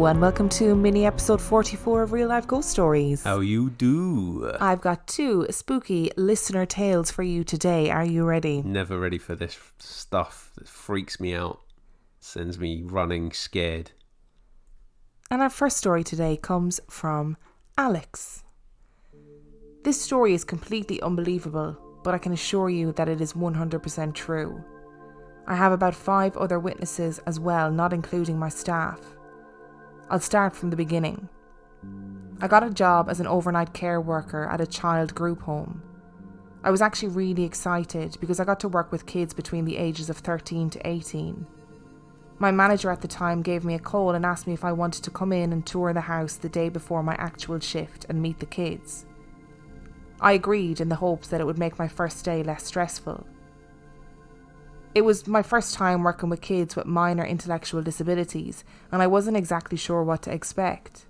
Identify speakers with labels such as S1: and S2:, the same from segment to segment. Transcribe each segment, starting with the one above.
S1: Hello and welcome to mini episode 44 of Real Life Ghost Stories.
S2: How you do?
S1: I've got two spooky listener tales for you today. Are you ready?
S2: Never ready for this stuff that freaks me out. Sends me running scared.
S1: And our first story today comes from Alex. This story is completely unbelievable, but I can assure you that it is 100% true. I have about 5 other witnesses as well, not including my staff. I'll start from the beginning. I got a job as an overnight care worker at a child group home. I was actually really excited because I got to work with kids between the ages of 13 to 18. My manager at the time gave me a call and asked me if I wanted to come in and tour the house the day before my actual shift and meet the kids. I agreed in the hopes that it would make my first day less stressful. It was my first time working with kids with minor intellectual disabilities, and I wasn't exactly sure what to expect.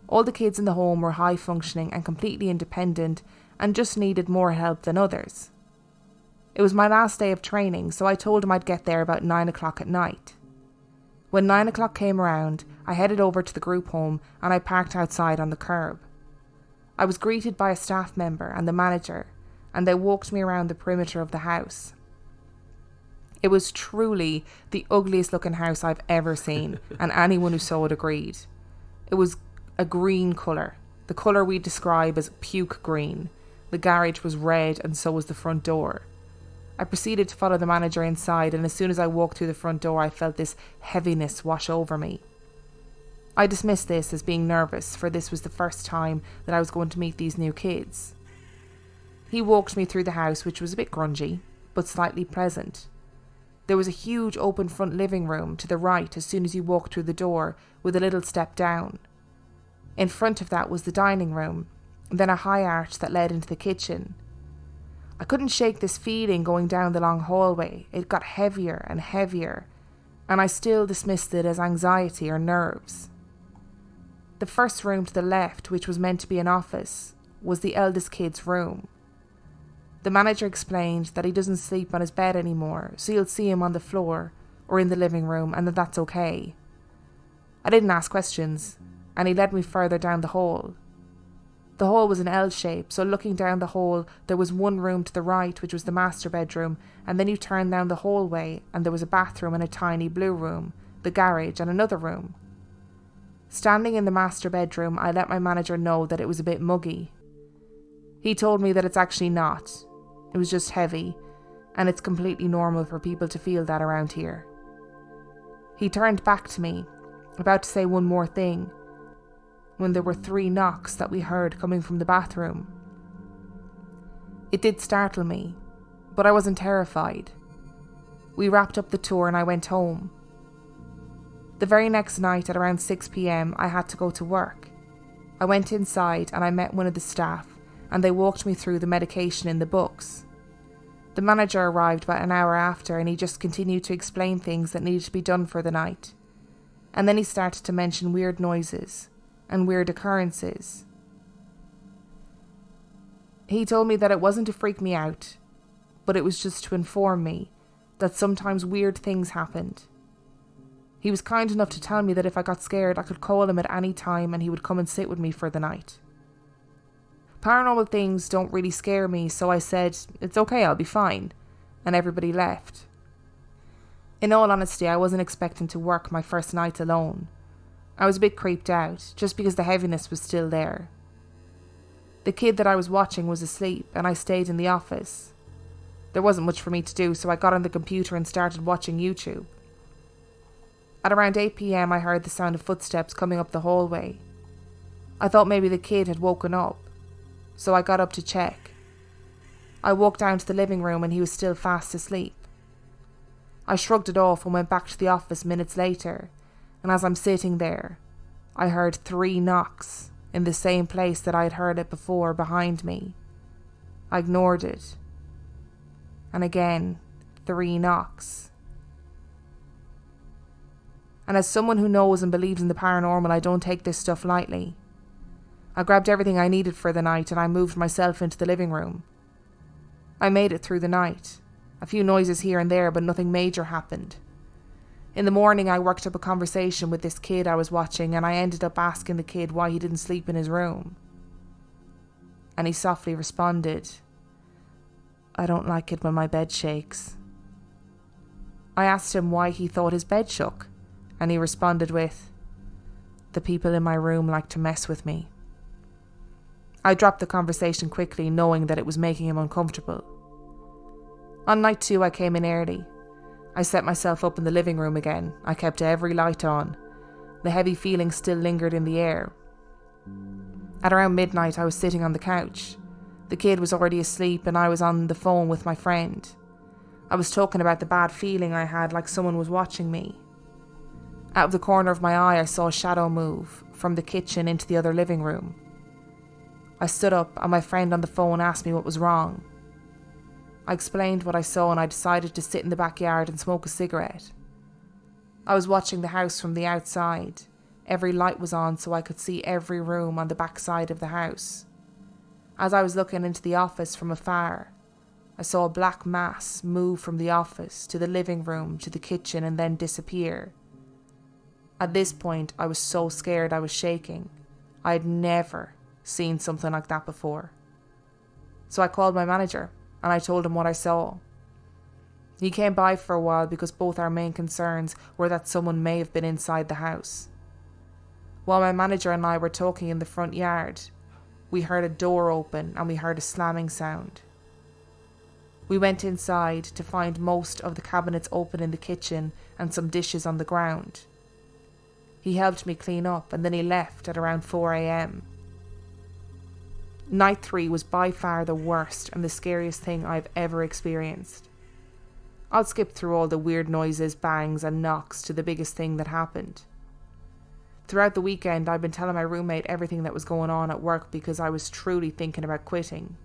S1: All the kids in the home were high functioning and completely independent and just needed more help than others. It was my last day of training, so I told them I'd get there about 9 o'clock at night. When 9 o'clock came around, I headed over to the group home and I parked outside on the curb. I was greeted by a staff member and the manager, and they walked me around the perimeter of the house. It was truly the ugliest looking house I've ever seen, and anyone who saw it agreed. It was a green colour, the colour we describe as puke green. The garage was red and so was the front door. I proceeded to follow the manager inside, and as soon as I walked through the front door I felt this heaviness wash over me. I dismissed this as being nervous, for this was the first time that I was going to meet these new kids. He walked me through the house, which was a bit grungy, but slightly pleasant. There was a huge open front living room to the right as soon as you walked through the door, with a little step down. In front of that was the dining room, and then a high arch that led into the kitchen. I couldn't shake this feeling going down the long hallway. It got heavier and heavier, and I still dismissed it as anxiety or nerves. The first room to the left, which was meant to be an office, was the eldest kid's room. The manager explained that he doesn't sleep on his bed anymore, so you'll see him on the floor or in the living room, and that that's okay. I didn't ask questions, and he led me further down the hall. The hall was an L shape, so looking down the hall, there was one room to the right, which was the master bedroom, and then you turned down the hallway, and there was a bathroom and a tiny blue room, the garage, and another room. Standing in the master bedroom, I let my manager know that it was a bit muggy. He told me that it's actually not. It was just heavy, and it's completely normal for people to feel that around here. He turned back to me, about to say one more thing, when there were 3 knocks that we heard coming from the bathroom. It did startle me, but I wasn't terrified. We wrapped up the tour and I went home. The very next night at around 6 p.m, I had to go to work. I went inside and I met one of the staff, and they walked me through the medication in the books. The manager arrived about an hour after, and he just continued to explain things that needed to be done for the night. And then he started to mention weird noises and weird occurrences. He told me that it wasn't to freak me out, but it was just to inform me that sometimes weird things happened. He was kind enough to tell me that if I got scared I could call him at any time and he would come and sit with me for the night. Paranormal things don't really scare me, so I said, "It's okay, I'll be fine," and everybody left. In all honesty, I wasn't expecting to work my first night alone. I was a bit creeped out, just because the heaviness was still there. The kid that I was watching was asleep, and I stayed in the office. There wasn't much for me to do, so I got on the computer and started watching YouTube. At around 8 p.m, I heard the sound of footsteps coming up the hallway. I thought maybe the kid had woken up, so I got up to check. I walked down to the living room and he was still fast asleep. I shrugged it off and went back to the office minutes later, and as I'm sitting there, I heard 3 knocks in the same place that I had heard it before behind me. I ignored it. And again, 3 knocks. And as someone who knows and believes in the paranormal, I don't take this stuff lightly. I grabbed everything I needed for the night and I moved myself into the living room. I made it through the night. A few noises here and there, but nothing major happened. In the morning, I worked up a conversation with this kid I was watching, and I ended up asking the kid why he didn't sleep in his room. And he softly responded, "I don't like it when my bed shakes." I asked him why he thought his bed shook, and he responded with, "The people in my room like to mess with me." I dropped the conversation quickly, knowing that it was making him uncomfortable. On night 2, I came in early. I set myself up in the living room again. I kept every light on. The heavy feeling still lingered in the air. At around midnight, I was sitting on the couch. The kid was already asleep and I was on the phone with my friend. I was talking about the bad feeling I had, like someone was watching me. Out of the corner of my eye, I saw a shadow move from the kitchen into the other living room. I stood up and my friend on the phone asked me what was wrong. I explained what I saw and I decided to sit in the backyard and smoke a cigarette. I was watching the house from the outside. Every light was on so I could see every room on the back side of the house. As I was looking into the office from afar, I saw a black mass move from the office to the living room to the kitchen and then disappear. At this point, I was so scared I was shaking. I had never seen something like that before. So I called my manager and I told him what I saw. He came by for a while because both our main concerns were that someone may have been inside the house. While my manager and I were talking in the front yard, we heard a door open and we heard a slamming sound. We went inside to find most of the cabinets open in the kitchen and some dishes on the ground. He helped me clean up and then he left at around 4 a.m. Night 3 was by far the worst and the scariest thing I've ever experienced. I'll skip through all the weird noises, bangs and knocks to the biggest thing that happened. Throughout the weekend, I'd been telling my roommate everything that was going on at work because I was truly thinking about quitting.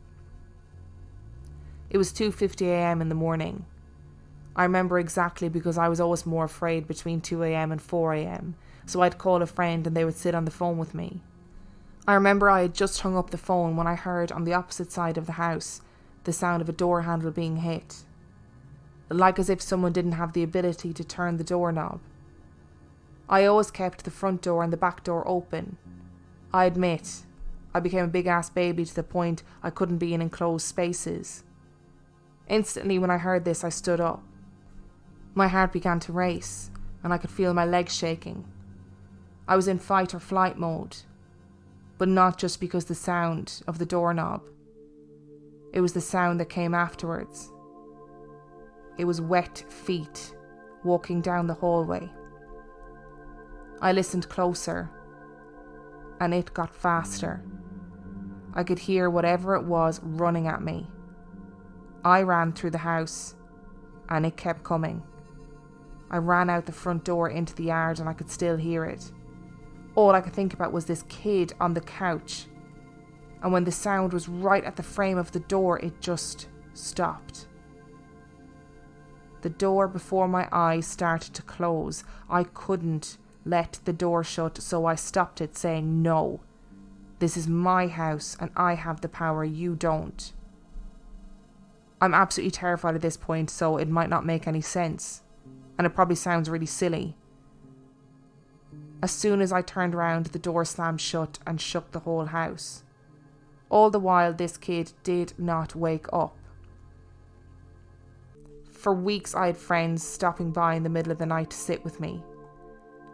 S1: It was 2:50 a.m. in the morning. I remember exactly because I was always more afraid between 2 a.m. and 4 a.m, so I'd call a friend and they would sit on the phone with me. I remember I had just hung up the phone when I heard on the opposite side of the house the sound of a door handle being hit. Like as if someone didn't have the ability to turn the doorknob. I always kept the front door and the back door open. I admit, I became a big ass baby to the point I couldn't be in enclosed spaces. Instantly when I heard this, I stood up. My heart began to race and I could feel my legs shaking. I was in fight or flight mode. But not just because the sound of the doorknob. It was the sound that came afterwards. It was wet feet walking down the hallway. I listened closer, and it got faster. I could hear whatever it was running at me. I ran through the house, and it kept coming. I ran out the front door into the yard, and I could still hear it. All I could think about was this kid on the couch. And when the sound was right at the frame of the door, it just stopped. The door before my eyes started to close. I couldn't let the door shut, so I stopped it, saying, "No. This is my house and I have the power, you don't." I'm absolutely terrified at this point, so it might not make any sense. And it probably sounds really silly. As soon as I turned around, the door slammed shut and shook the whole house. All the while, this kid did not wake up. For weeks, I had friends stopping by in the middle of the night to sit with me.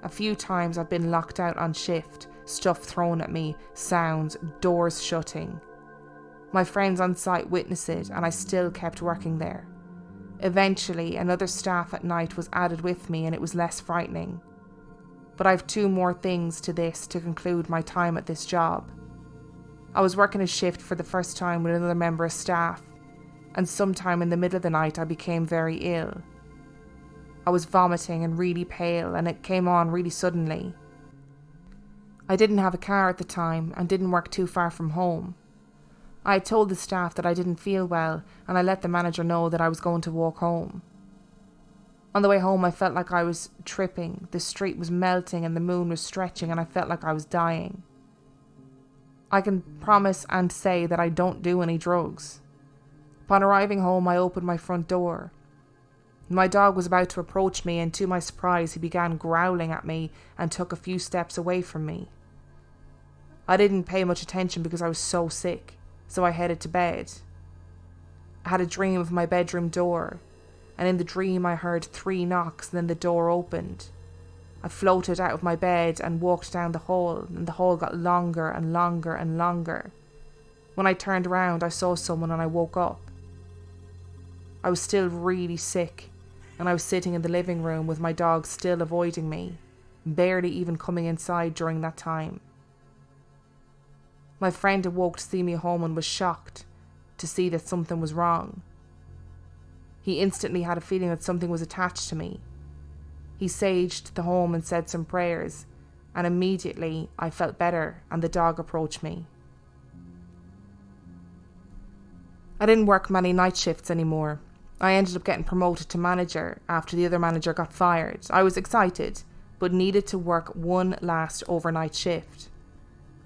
S1: A few times I've been locked out on shift, stuff thrown at me, sounds, doors shutting. My friends on site witnessed it and I still kept working there. Eventually, another staff at night was added with me and it was less frightening. But I've 2 more things to this to conclude my time at this job. I was working a shift for the first time with another member of staff, and sometime in the middle of the night I became very ill. I was vomiting and really pale, and it came on really suddenly. I didn't have a car at the time and didn't work too far from home. I had told the staff that I didn't feel well, and I let the manager know that I was going to walk home. On the way home, I felt like I was tripping. The street was melting and the moon was stretching and I felt like I was dying. I can promise and say that I don't do any drugs. Upon arriving home, I opened my front door. My dog was about to approach me, and to my surprise, he began growling at me and took a few steps away from me. I didn't pay much attention because I was so sick, so I headed to bed. I had a dream of my bedroom door, and in the dream I heard 3 knocks, and then the door opened. I floated out of my bed and walked down the hall, and the hall got longer and longer and longer. When I turned around, I saw someone and I woke up. I was still really sick, and I was sitting in the living room with my dog still avoiding me, barely even coming inside during that time. My friend awoke to see me home and was shocked to see that something was wrong. He instantly had a feeling that something was attached to me. He saged the home and said some prayers, and immediately I felt better and the dog approached me. I didn't work many night shifts anymore. I ended up getting promoted to manager after the other manager got fired. I was excited, but needed to work one last overnight shift.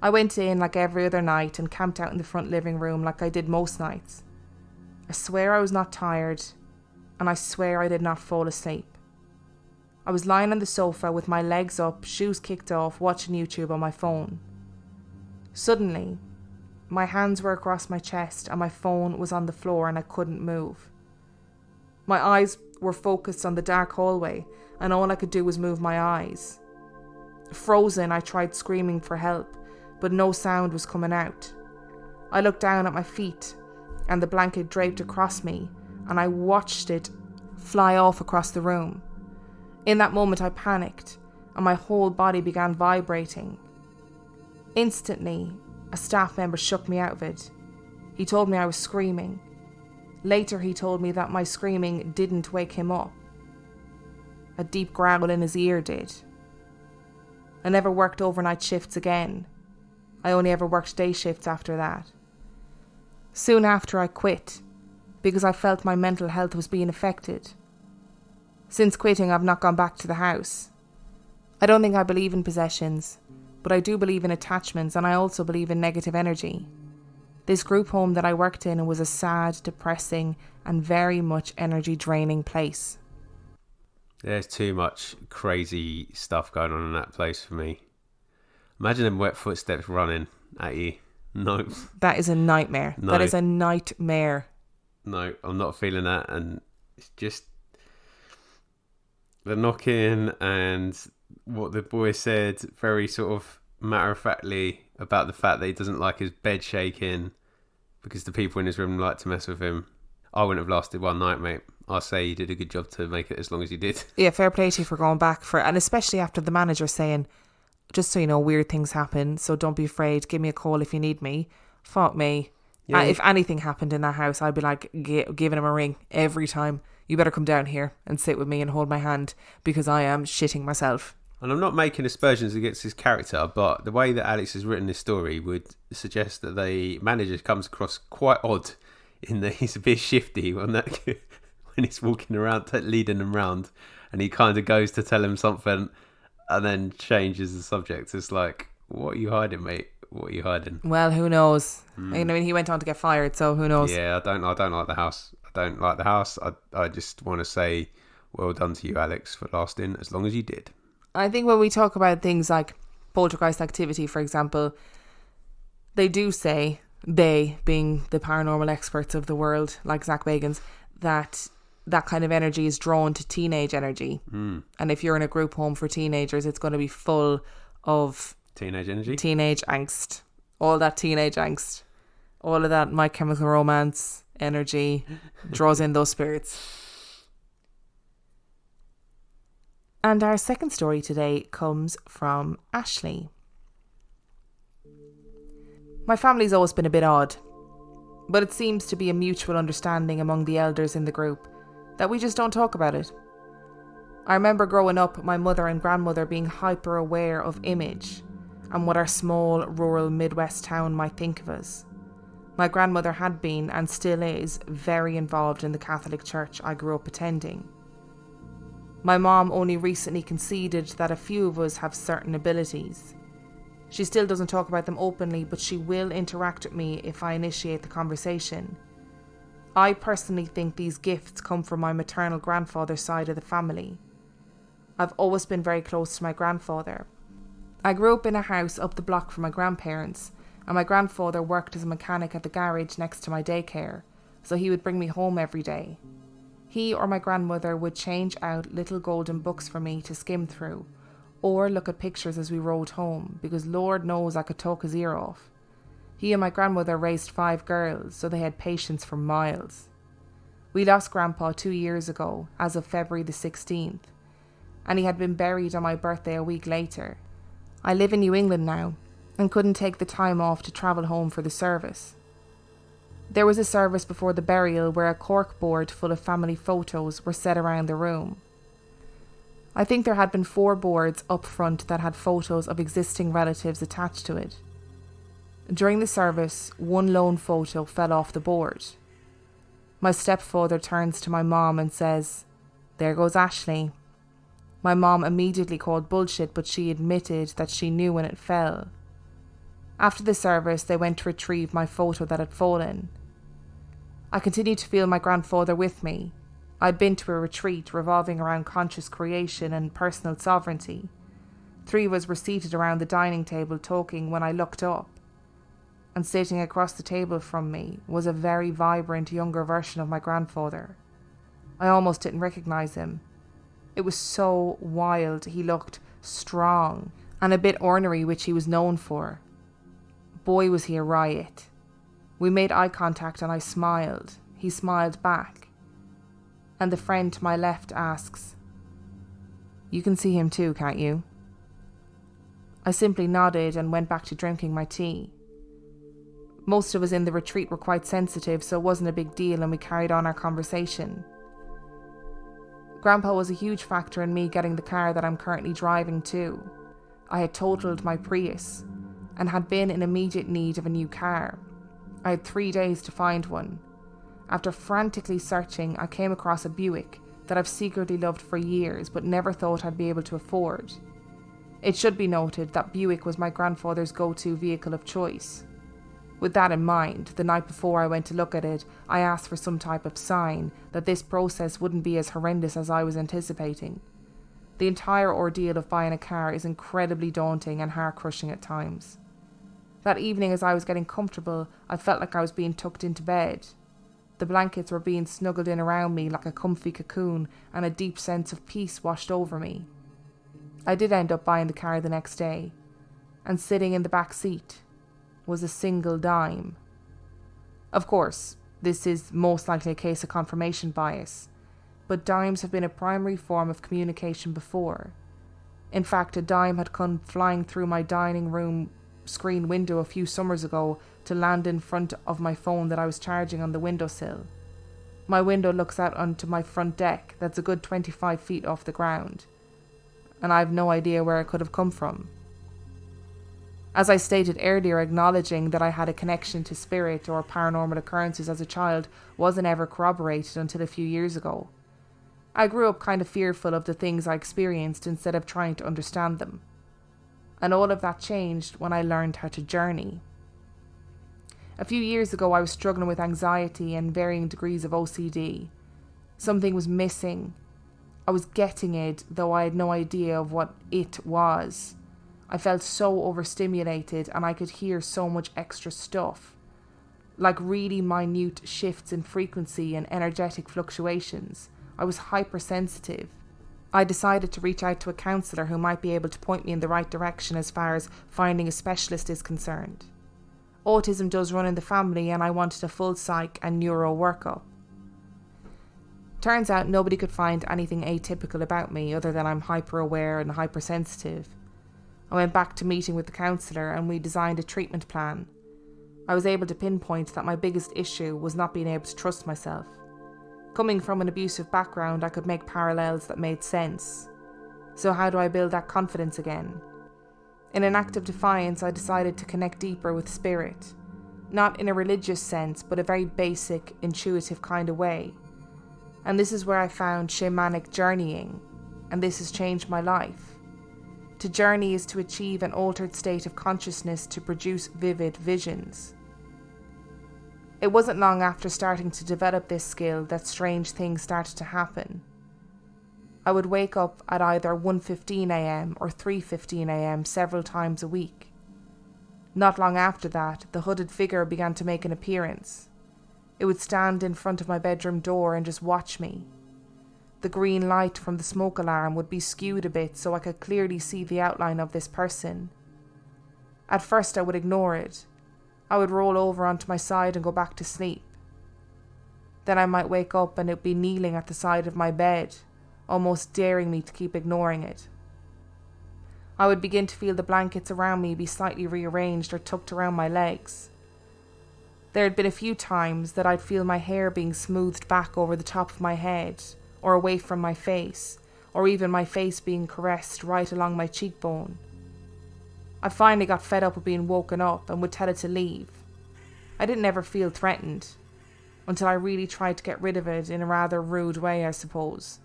S1: I went in like every other night and camped out in the front living room like I did most nights. I swear I was not tired, and I swear I did not fall asleep. I was lying on the sofa with my legs up, shoes kicked off, watching YouTube on my phone. Suddenly, my hands were across my chest and my phone was on the floor and I couldn't move. My eyes were focused on the dark hallway and all I could do was move my eyes. Frozen, I tried screaming for help, but no sound was coming out. I looked down at my feet and the blanket draped across me, and I watched it fly off across the room. In that moment I panicked and my whole body began vibrating. Instantly, a staff member shook me out of it. He told me I was screaming. Later he told me that my screaming didn't wake him up. A deep growl in his ear did. I never worked overnight shifts again. I only ever worked day shifts after that. Soon after I quit, because I felt my mental health was being affected. Since quitting, I've not gone back to the house. I don't think I believe in possessions, but I do believe in attachments, and I also believe in negative energy. This group home that I worked in was a sad, depressing, and very much energy draining place.
S2: There's too much crazy stuff going on in that place for me. Imagine them wet footsteps running at you. No.
S1: That is a nightmare.
S2: No.
S1: That is a nightmare.
S2: No, I'm not feeling that. And it's just the knocking and what the boy said very sort of matter-of-factly about the fact that he doesn't like his bed shaking because the people in his room like to mess with him. I wouldn't have lasted one night, mate. I say you did a good job to make it as long as you did.
S1: Yeah, fair play to you for going back for, and especially after the manager saying, just so you know, weird things happen, so don't be afraid, give me a call if you need me. Fuck me.
S2: Yeah.
S1: If anything happened in that house, I'd be like giving him a ring every time. You better come down here and sit with me and hold my hand because I am shitting myself.
S2: And I'm not making aspersions against his character, but the way that Alex has written this story would suggest that the manager comes across quite odd in that he's a bit shifty when he's walking around, leading them around, and he kind of goes to tell him something and then changes the subject. It's like, what are you hiding, mate? What are you hiding?
S1: Well, who knows? I mean, he went on to get fired, so who knows?
S2: Yeah, I don't like the house. I just want to say well done to you, Alex, for lasting as long as you did.
S1: I think when we talk about things like poltergeist activity, for example, they do say, they being the paranormal experts of the world, like Zach Bagans, that kind of energy is drawn to teenage energy. And if you're in a group home for teenagers, it's going to be full of
S2: teenage energy,
S1: teenage angst, all that teenage angst, all of that My Chemical Romance energy draws in those spirits. And our second story today comes from Ashley. My family's always been a bit odd, but it seems to be a mutual understanding among the elders in the group that we just don't talk about it. I remember growing up, my mother and grandmother being hyper aware of image and what our small rural Midwest town might think of us. My grandmother had been, and still is, very involved in the Catholic Church I grew up attending. My mom only recently conceded that a few of us have certain abilities. She still doesn't talk about them openly, but she will interact with me if I initiate the conversation. I personally think these gifts come from my maternal grandfather's side of the family. I've always been very close to my grandfather. I grew up in a house up the block from my grandparents, and my grandfather worked as a mechanic at the garage next to my daycare, so he would bring me home every day. He or my grandmother would change out little golden books for me to skim through, or look at pictures as we rode home, because Lord knows I could talk his ear off. He and my grandmother raised 5 girls, so they had patience for miles. We lost Grandpa 2 years ago, as of February the 16th, and he had been buried on my birthday a week later. I live in New England now, and couldn't take the time off to travel home for the service. There was a service before the burial where a cork board full of family photos were set around the room. I think there had been 4 boards up front that had photos of existing relatives attached to it. During the service, one lone photo fell off the board. My stepfather turns to my mom and says, "There goes Ashley." My mom immediately called bullshit, but she admitted that she knew when it fell. After the service, they went to retrieve my photo that had fallen. I continued to feel my grandfather with me. I'd been to a retreat revolving around conscious creation and personal sovereignty. 3 of us were seated around the dining table talking when I looked up. And sitting across the table from me was a very vibrant younger version of my grandfather. I almost didn't recognize him. It was so wild. He looked strong and a bit ornery, which he was known for. Boy, was he a riot. We made eye contact and I smiled. He smiled back. And the friend to my left asks, "You can see him too, can't you?" I simply nodded and went back to drinking my tea. Most of us in the retreat were quite sensitive, so it wasn't a big deal, and we carried on our conversation. Grandpa was a huge factor in me getting the car that I'm currently driving too. I had totaled my Prius and had been in immediate need of a new car. I had 3 days to find one. After frantically searching, I came across a Buick that I've secretly loved for years but never thought I'd be able to afford. It should be noted that Buick was my grandfather's go-to vehicle of choice. With that in mind, the night before I went to look at it, I asked for some type of sign that this process wouldn't be as horrendous as I was anticipating. The entire ordeal of buying a car is incredibly daunting and heart-crushing at times. That evening, as I was getting comfortable, I felt like I was being tucked into bed. The blankets were being snuggled in around me like a comfy cocoon, and a deep sense of peace washed over me. I did end up buying the car the next day, and sitting in the back seat was a single dime. Of course, this is most likely a case of confirmation bias, but dimes have been a primary form of communication before. In fact, a dime had come flying through my dining room screen window a few summers ago to land in front of my phone that I was charging on the windowsill. My window looks out onto my front deck that's a good 25 feet off the ground, and I have no idea where it could have come from. As I stated earlier, acknowledging that I had a connection to spirit or paranormal occurrences as a child wasn't ever corroborated until a few years ago. I grew up kind of fearful of the things I experienced instead of trying to understand them. And all of that changed when I learned how to journey. A few years ago, I was struggling with anxiety and varying degrees of OCD. Something was missing. I was getting it, though I had no idea of what it was. I felt so overstimulated and I could hear so much extra stuff, like really minute shifts in frequency and energetic fluctuations. I was hypersensitive. I decided to reach out to a counsellor who might be able to point me in the right direction as far as finding a specialist is concerned. Autism does run in the family and I wanted a full psych and neuro workup. Turns out nobody could find anything atypical about me other than I'm hyper-aware and hypersensitive. I went back to meeting with the counsellor and we designed a treatment plan. I was able to pinpoint that my biggest issue was not being able to trust myself. Coming from an abusive background, I could make parallels that made sense. So how do I build that confidence again? In an act of defiance, I decided to connect deeper with spirit. Not in a religious sense, but a very basic, intuitive kind of way. And this is where I found shamanic journeying, and this has changed my life. To journey is to achieve an altered state of consciousness to produce vivid visions. It wasn't long after starting to develop this skill that strange things started to happen. I would wake up at either 1:15am or 3:15am several times a week. Not long after that, the hooded figure began to make an appearance. It would stand in front of my bedroom door and just watch me. The green light from the smoke alarm would be skewed a bit so I could clearly see the outline of this person. At first I would ignore it. I would roll over onto my side and go back to sleep. Then I might wake up and it would be kneeling at the side of my bed, almost daring me to keep ignoring it. I would begin to feel the blankets around me be slightly rearranged or tucked around my legs. There had been a few times that I'd feel my hair being smoothed back over the top of my head, or away from my face, or even my face being caressed right along my cheekbone. I finally got fed up with being woken up and would tell it to leave. I didn't ever feel threatened, until I really tried to get rid of it in a rather rude way, I suppose.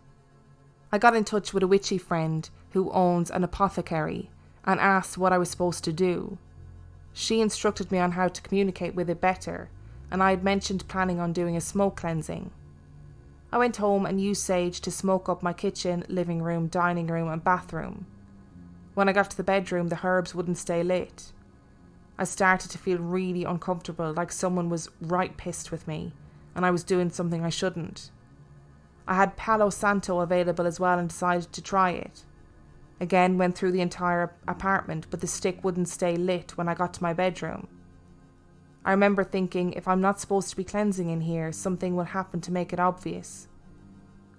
S1: I got in touch with a witchy friend who owns an apothecary and asked what I was supposed to do. She instructed me on how to communicate with it better, and I had mentioned planning on doing a smoke cleansing. I went home and used sage to smoke up my kitchen, living room, dining room and bathroom. When I got to the bedroom, the herbs wouldn't stay lit. I started to feel really uncomfortable, like someone was right pissed with me, and I was doing something I shouldn't. I had Palo Santo available as well and decided to try it. Again, went through the entire apartment, but the stick wouldn't stay lit when I got to my bedroom. I remember thinking, if I'm not supposed to be cleansing in here, something will happen to make it obvious.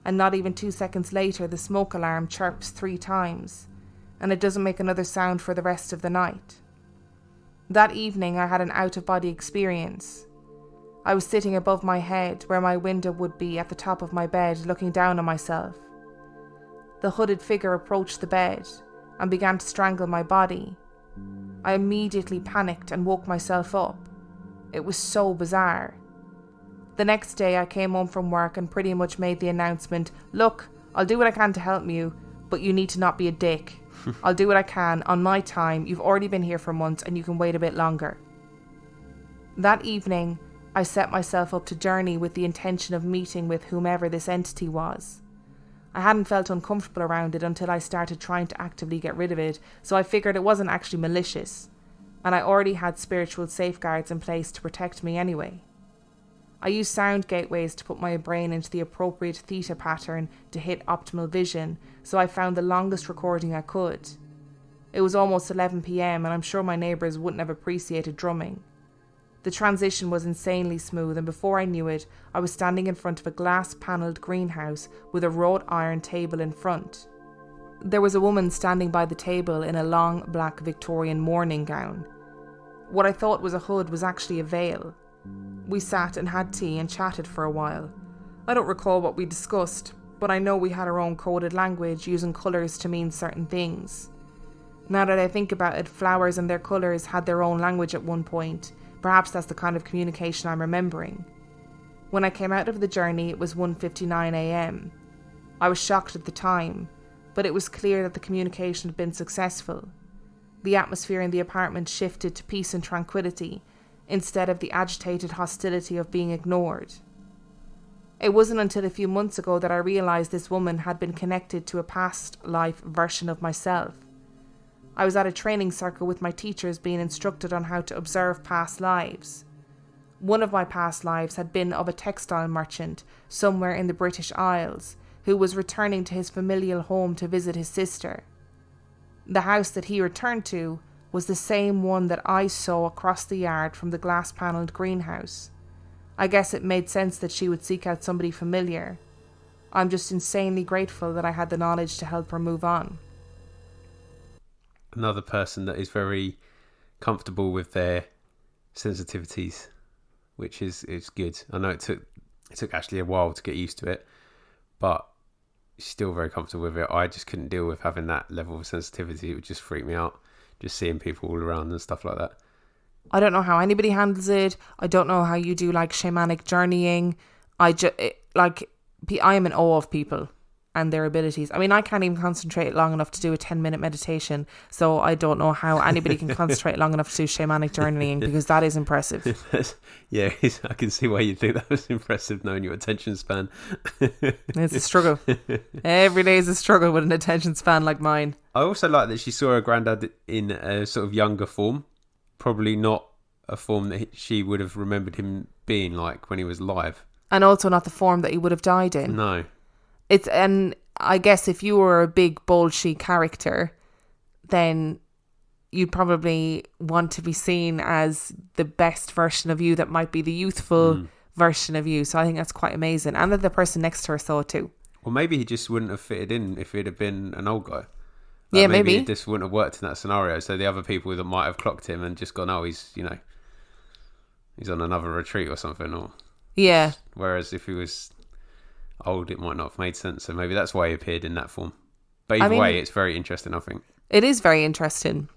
S1: And not even 2 seconds later, the smoke alarm chirps 3 times, and it doesn't make another sound for the rest of the night. That evening I had an out-of-body experience. I was sitting above my head where my window would be at the top of my bed, looking down on myself. The hooded figure approached the bed and began to strangle my body. I immediately panicked and woke myself up. It was so bizarre. The next day I came home from work and pretty much made the announcement, "Look, I'll do what I can to help you, but you need to not be a dick. I'll do what I can on my time. You've already been here for months and you can wait a bit longer." That evening, I set myself up to journey with the intention of meeting with whomever this entity was. I hadn't felt uncomfortable around it until I started trying to actively get rid of it, so I figured it wasn't actually malicious, and I already had spiritual safeguards in place to protect me anyway. I used sound gateways to put my brain into the appropriate theta pattern to hit optimal vision, so I found the longest recording I could. It was almost 11 p.m. and I'm sure my neighbours wouldn't have appreciated drumming. The transition was insanely smooth, and before I knew it, I was standing in front of a glass-panelled greenhouse with a wrought iron table in front. There was a woman standing by the table in a long black Victorian morning gown. What I thought was a hood was actually a veil. We sat and had tea and chatted for a while. I don't recall what we discussed, but I know we had our own coded language, using colours to mean certain things. Now that I think about it, flowers and their colours had their own language at one point. Perhaps that's the kind of communication I'm remembering. When I came out of the journey, it was 1:59 a.m. I was shocked at the time, but it was clear that the communication had been successful. The atmosphere in the apartment shifted to peace and tranquility, instead of the agitated hostility of being ignored. It wasn't until a few months ago that I realised this woman had been connected to a past life version of myself. I was at a training circle with my teachers being instructed on how to observe past lives. One of my past lives had been of a textile merchant somewhere in the British Isles who was returning to his familial home to visit his sister. The house that he returned to was the same one that I saw across the yard from the glass-panelled greenhouse. I guess it made sense that she would seek out somebody familiar. I'm just insanely grateful that I had the knowledge to help her move on.
S2: Another person that is very comfortable with their sensitivities, which is good. I know it took actually a while to get used to it, but still very comfortable with it. I just couldn't deal with having that level of sensitivity. It would just freak me out, just seeing people all around and stuff like that.
S1: I don't know how anybody handles it. I don't know how you do like shamanic journeying. I am in awe of people, and their abilities. I mean, I can't even concentrate long enough to do a 10-minute meditation, so I don't know how anybody can concentrate long enough to do shamanic journaling, because that is impressive.
S2: Yeah, I can see why you think that was impressive, knowing your attention span.
S1: It's a struggle. Every day is a struggle with an attention span like mine.
S2: I also like that she saw her granddad in a sort of younger form, probably not a form that she would have remembered him being like when he was alive.
S1: And also not the form that he would have died in.
S2: No.
S1: And I guess if you were a big bolshy character, then you'd probably want to be seen as the best version of you that might be the youthful version of you. So I think that's quite amazing. And that the person next to her saw it too.
S2: Well, maybe he just wouldn't have fitted in if he'd have been an old guy.
S1: Yeah, maybe.
S2: It just wouldn't have worked in that scenario. So the other people that might have clocked him and just gone, oh, he's on another retreat or something. Or
S1: yeah.
S2: Whereas if he was old, it might not have made sense. So maybe that's why he appeared in that form. But either way, it's very interesting, I think.
S1: It is very interesting.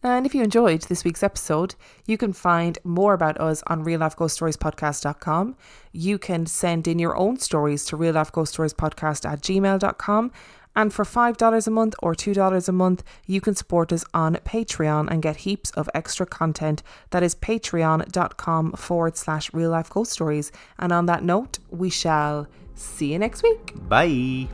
S1: And if you enjoyed this week's episode, you can find more about us on reallifeghoststoriespodcast.com. You can send in your own stories to reallifeghoststoriespodcast@gmail.com. And for $5 a month or $2 a month, you can support us on Patreon and get heaps of extra content. That is patreon.com/reallifeghoststories. And on that note, we shall see you next week.
S2: Bye.